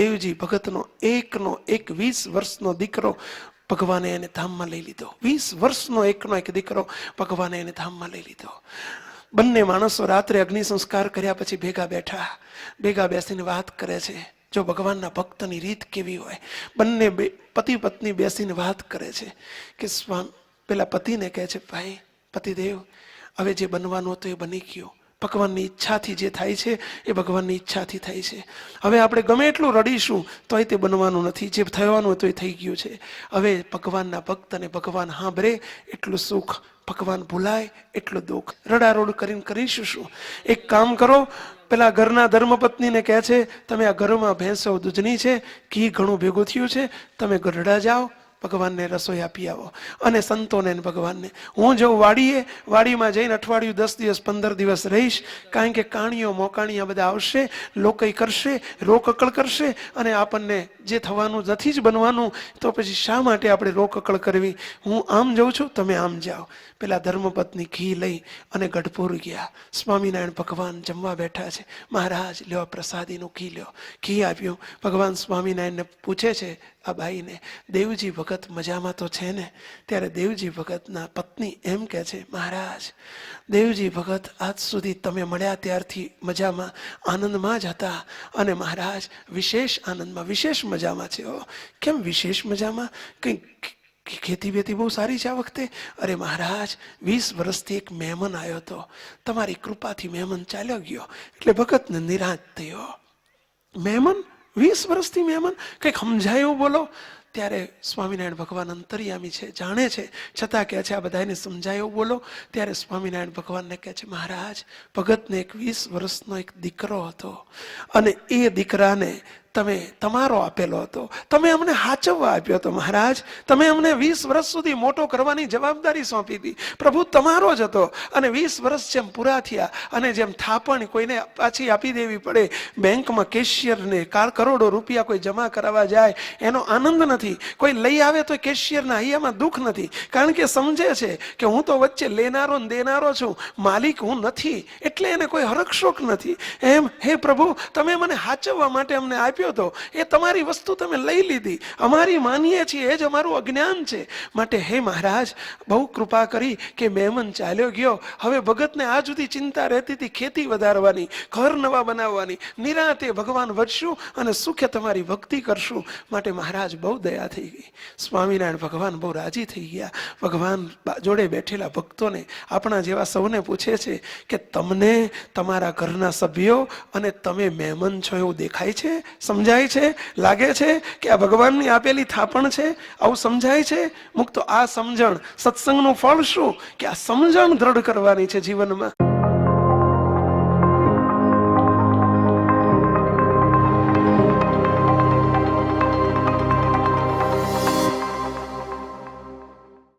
દેવજી ભગતનો એકનો એક 20 વર્ષનો દીકરો ભગવાને એને ધામમાં લઈ લીધો. 20 વર્ષનો એકનો એક દીકરો ભગવાને એને ધામમાં લઈ લીધો. બંને માણસો રાત્રે અગ્નિ સંસ્કાર કર્યા પછી ભેગા બેસીને વાત કરે છે. જો ભગવાનના ભક્તની રીત કેવી હોય, બંને પતિ પત્ની બેસીને વાત કરે છે કે સ્વામી, પેલા પતિને કહે છે, ભાઈ પતિદેવ, હવે જે બનવાનું હતું એ બની ગયું. ભગવાનની ઈચ્છાથી જે થાય છે એ ભગવાનની ઈચ્છાથી થાય છે. હવે આપણે ગમે એટલું રડીશું તોય તે બનવાનું નથી. જે થવાનું હતું એ થઈ ગયું છે. હવે ભગવાનના ભક્ત અને ભગવાન સાંભળે એટલું સુખ, ભગવાન ભૂલાય એટલું દુઃખ. રડારોડ કરીને કરીશું શું? એક કામ કરો, પેલા ઘરના ધર્મપત્નીને કહે છે, તમે આ ઘરમાં ભેંસો દૂધની છે, ઘી ઘણું ભેગું થયું છે, તમે ગઢડા જાઓ, ભગવાનને રસોઈ આપી આવો. અને સંતોને ભગવાનને, હું જાઉં વાડીમાં જઈને અઠવાડિયું 10 દિવસ 15 દિવસ રહીશ. કારણ કે કાણીઓ મોકાણીયા બધા આવશે, લોકઈ કરશે, રોકકળ કરશે, અને આપણને જે થવાનું નથી જ બનવાનું, તો પછી શા માટે આપણે રોકકળ કરવી? હું આમ જાઉં છું, તમે આમ જાઓ. પેલા ધર્મપત્ની ઘી લઈ અને ગઢપુર ગયા. સ્વામિનારાયણ ભગવાન જમવા બેઠા છે. મહારાજ લ્યો પ્રસાદીનું ઘી લ્યો. ઘી આપ્યું. ભગવાન સ્વામિનારાયણને પૂછે છે આ બાઈને, દેવજી ભગત મજામાં તો છે ને? ત્યારે દેવજી ભગતના પત્ની એમ કહે છે, મહારાજ દેવજી ભગત આજ સુધી તમે મળ્યા ત્યારથી મજામાં આનંદમાં જ હતા, અને મહારાજ વિશેષ આનંદમાં, વિશેષ મજામાં છે. કેમ વિશેષ મજામાં? કંઈક ખેતી બેતી બહુ સારી છે આ વખતે? અરે મહારાજ 20 વર્ષથી એક મહેમાન આવ્યો હતો, તમારી કૃપાથી મહેમાન ચાલ્યો ગયો. એટલે ભગતને નિરાશ થયો. મહેમાન 20 વર્ષથી મહેમાન? કંઈક સમજાયું બોલો. ત્યારે સ્વામિનારાયણ ભગવાન અંતર્યામી છે, જાણે છે, છતાં કહે છે આ બધાને સમજાયું બોલો. ત્યારે સ્વામિનારાયણ ભગવાનને કહે છે, મહારાજ ભગતને એક 20 વર્ષનો એક દીકરો હતો, અને એ દીકરાને તમે તમારો આપેલો હતો, તમે અમને હાચવવા આપ્યો હતો. મહારાજ તમે અમને 20 વર્ષ સુધી મોટો કરવાની જવાબદારી સોંપી હતી. પ્રભુ તમારો જ હતો. અને 20 વર્ષ જેમ પૂરા થયા, અને જેમ થાપણ કોઈને પાછી આપી દેવી પડે, બેંકમાં કેશિયરને કરોડો રૂપિયા કોઈ જમા કરાવવા જાય એનો આનંદ નથી, કોઈ લઈ આવે તો કેશિયરના હૈયામાં દુઃખ નથી, કારણ કે સમજે છે કે હું તો વચ્ચે લેનારો ને દેનારો છું, માલિક હું નથી, એટલે એને કોઈ હરખશોક નથી. એમ હે પ્રભુ, તમે મને હાચવવા માટે અમને આપ્યો તો એ તમારી વસ્તુ તમે લઈ લીધી. અમારી માનીએ છીએ એ જ અમારું અજ્ઞાન છે. માટે હે મહારાજ બહુ કૃપા કરી કે મહેમાન ચાલ્યો ગયો. હવે ભગતને આ સુધી ચિંતા રહેતી હતી ખેતી વધારવાની, ઘર નવા બનાવવાની. નિરાંતે ભગવાન વધશું અને સુખે તમારી ભક્તિ કરશું. માટે મહારાજ બહુ દયા થઈ ગઈ. સ્વામિનારાયણ ભગવાન બહુ રાજી થઈ ગયા. ભગવાન જોડે બેઠેલા ભક્તોને, આપણા જેવા સૌને પૂછે છે કે તમને તમારા ઘરના સભ્યો અને તમે મહેમાન છો એવું દેખાય છે? સમજાય છે? લાગે છે કે આ ભગવાનની આપેલી થાપણ છે? આવું સમજાય છે? મુક્તો આ સમજણ, સત્સંગનું ફળ શું? કે આ સમજણ દ્રઢ કરવાની છે જીવનમાં.